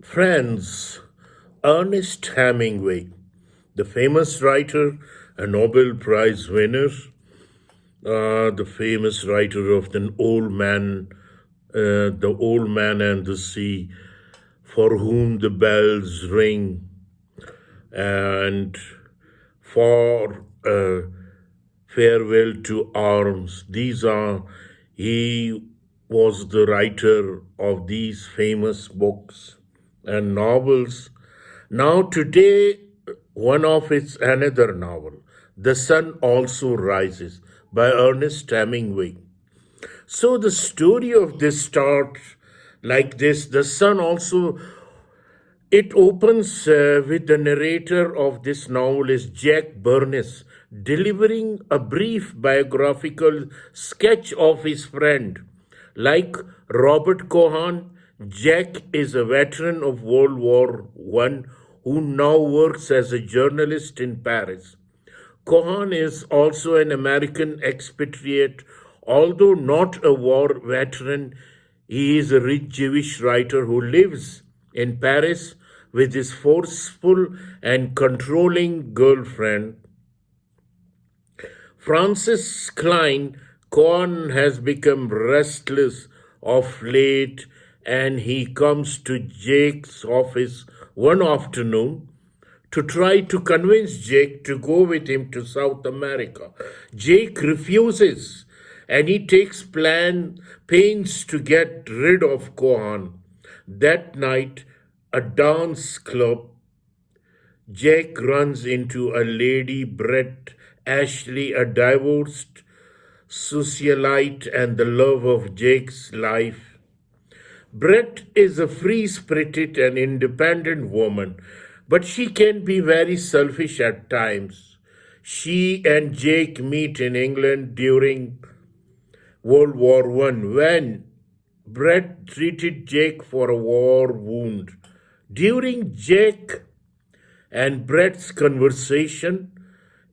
Friends, Ernest Hemingway, the famous writer, a Nobel Prize winner, the famous writer of The Old Man and the Sea, For Whom the Bells Ring, and For Farewell to Arms. He was the writer of these famous books and novels. Now, today, one of its another novel, The Sun Also Rises by Ernest Hemingway. So, the story of this starts like this. The sun also it opens with the narrator of this novel is Jack Burns delivering a brief biographical sketch of his friend. Like Robert Cohan, Jack is a veteran of World War I who now works as a journalist in Paris. Cohan is also an American expatriate, although not a war veteran. He is a rich Jewish writer who lives in Paris with his forceful and controlling girlfriend. Francis Klein. Cohan has become restless of late and he comes to Jake's office one afternoon to try to convince Jake to go with him to South America. Jake refuses and he takes pains to get rid of Cohan. That night, a dance club, Jake runs into a lady, Brett Ashley, a divorced socialite and the love of Jake's life. Brett is a free-spirited and independent woman, but she can be very selfish at times. She and Jake meet in England during World War I when Brett treated Jake for a war wound. During Jake and Brett's conversation,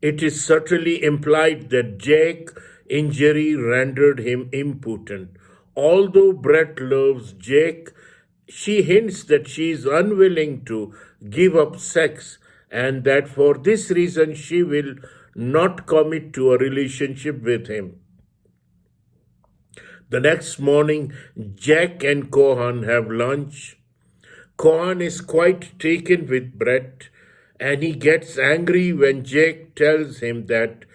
it is subtly implied that Jake's injury rendered him impotent. Although Brett loves Jake, she hints that she is unwilling to give up sex and that for this reason she will not commit to a relationship with him. The next morning, Jack and Cohan have lunch. Cohan is quite taken with Brett and he gets angry when Jack tells him that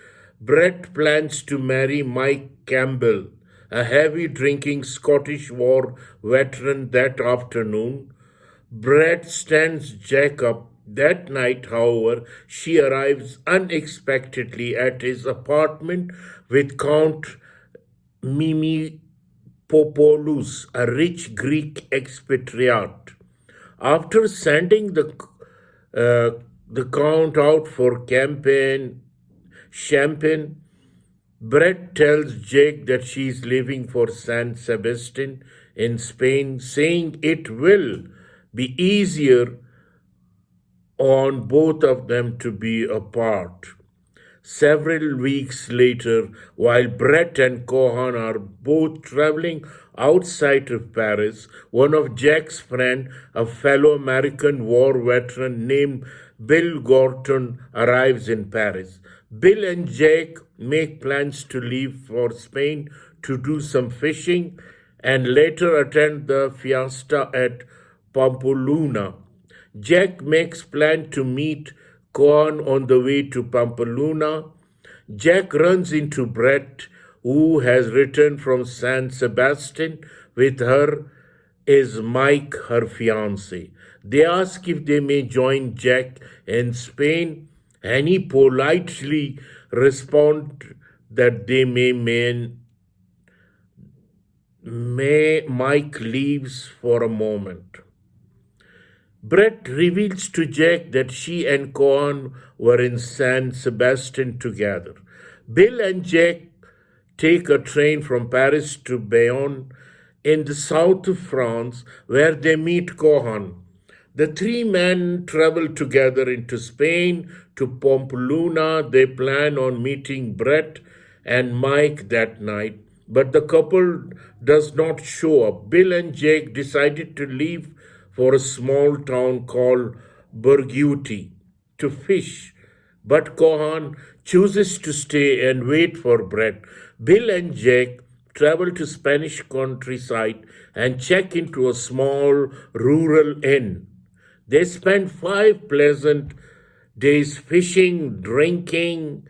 Brett plans to marry Mike Campbell, a heavy drinking Scottish war veteran, that afternoon. Brett stands Jack up. That night, however, she arrives unexpectedly at his apartment with Count Mimi Popolous, a rich Greek expatriate. After sending the Count out for champagne, Brett tells Jake that she is leaving for San Sebastian in Spain, saying it will be easier on both of them to be apart. Several weeks later, while Brett and Cohan are both traveling outside of Paris, one of Jack's friends, a fellow American war veteran named Bill Gorton, arrives in Paris. Bill and Jack make plans to leave for Spain to do some fishing and later attend the fiesta at Pamplona. Jack makes plan to meet Cohan on the way to Pamplona. Jack runs into Brett, who has returned from San Sebastian. With her is Mike, her fiancé. They ask if they may join Jack in Spain, and he politely responds that they may Mike leaves for a moment. Brett reveals to Jack that she and Cohan were in San Sebastian together. Bill and Jack take a train from Paris to Bayonne in the south of France, where they meet Cohan. The three men travel together into Spain to Pamplona. They plan on meeting Brett and Mike that night, but the couple does not show up. Bill and Jake decided to leave for a small town called Burguti to fish, but Kohan chooses to stay and wait for Brett. Bill and Jack travel to Spanish countryside and check into a small rural inn. They spend 5 pleasant days fishing, drinking,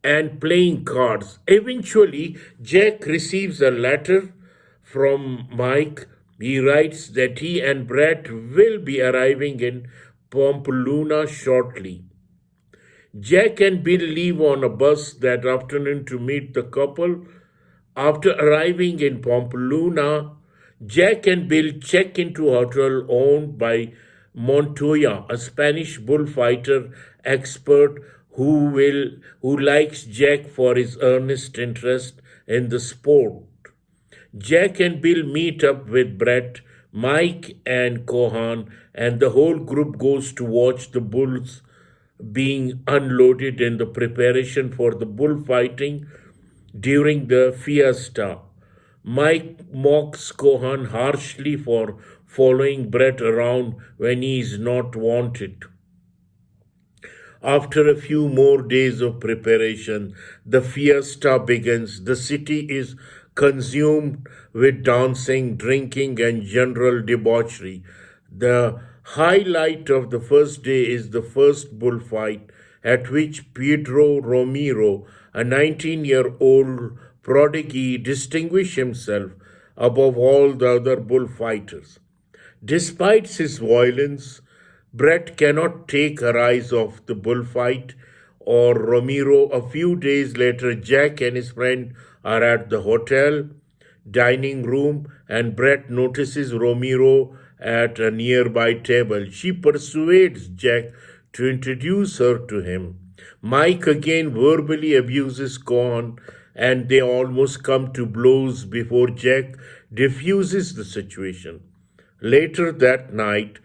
and playing cards. Eventually, Jack receives a letter from Mike. He writes that he and Brett will be arriving in Pamplona shortly. Jack and Bill leave on a bus that afternoon to meet the couple. After arriving in Pamplona, Jack and Bill check into a hotel owned by Montoya, a Spanish bullfighter expert who likes Jack for his earnest interest in the sport. Jack and Bill meet up with Brett, Mike, and Kohan, and the whole group goes to watch the bulls being unloaded in the preparation for the bullfighting during the fiesta. Mike mocks Kohan harshly for following Brett around when he is not wanted. After a few more days of preparation, the fiesta begins. The city is consumed with dancing, drinking, and general debauchery. The highlight of the first day is the first bullfight, at which Pedro Romero, a 19-year-old prodigy, distinguished himself above all the other bullfighters. Despite his violence, Brett cannot take her eyes off the bullfight or Romero. A few days later, Jack and his friend are at the hotel dining room, and Brett notices Romero at a nearby table. She persuades Jack to introduce her to him. Mike again verbally abuses Con, and they almost come to blows before Jack diffuses the situation. Later that night,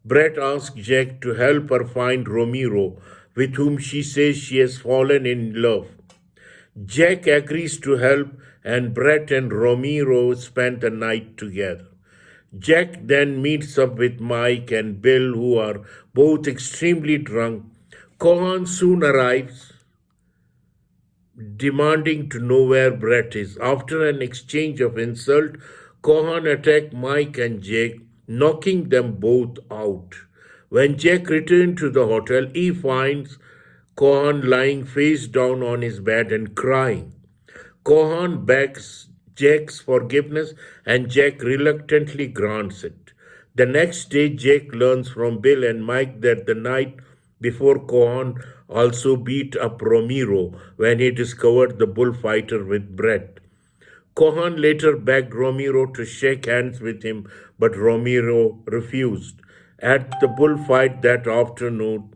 Brett asks Jack to help her find Romero, with whom she says she has fallen in love. Jack agrees to help, and Brett and Romero spend the night together. Jack then meets up with Mike and Bill, who are both extremely drunk. Cohan soon arrives, demanding to know where Brett is. After an exchange of insult, Cohan attacks Mike and Jack, knocking them both out. When Jack returns to the hotel, he finds Cohan lying face down on his bed and crying. Cohan begs Jack's forgiveness, and Jack reluctantly grants it. The next day, Jack learns from Bill and Mike that the night before, Cohan also beat up Romero when he discovered the bullfighter with Brett. Cohan later begged Romero to shake hands with him, but Romero refused. At the bullfight that afternoon,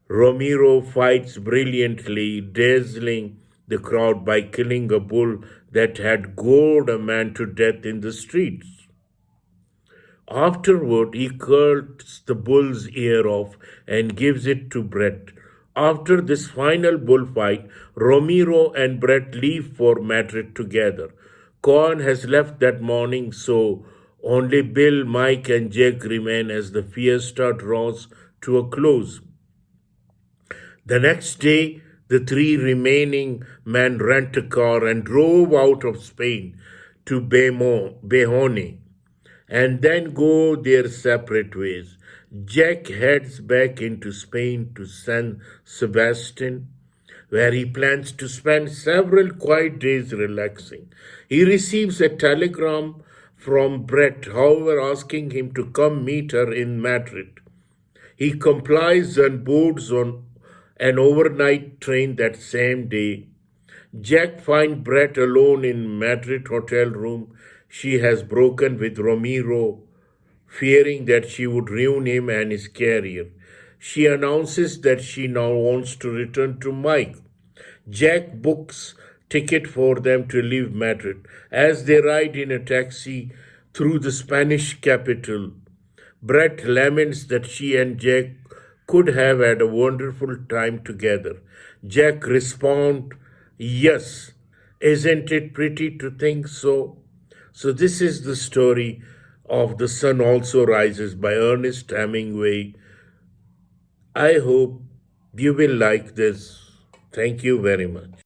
Romero fights brilliantly, dazzling the crowd by killing a bull that had gored a man to death in the streets. Afterward, he cuts the bull's ear off and gives it to Brett. After this final bullfight, Romero and Brett leave for Madrid together. Cohen has left that morning, so only Bill, Mike, and Jack remain as the fiesta draws to a close. The next day, the three remaining men rent a car and drove out of Spain to Behone and then go their separate ways. Jack heads back into Spain to San Sebastian, where he plans to spend several quiet days relaxing. He receives a telegram from Brett, however, asking him to come meet her in Madrid. He complies and boards on an overnight train that same day. Jack finds Brett alone in Madrid hotel room. She has broken with Romero, fearing that she would ruin him and his career. She announces that she now wants to return to Mike. Jack books ticket for them to leave Madrid. As they ride in a taxi through the Spanish capital, Brett laments that she and Jack could have had a wonderful time together. Jack responds, "Yes, isn't it pretty to think so?" So this is the story of The Sun Also Rises by Ernest Hemingway. I hope you will like this. Thank you very much.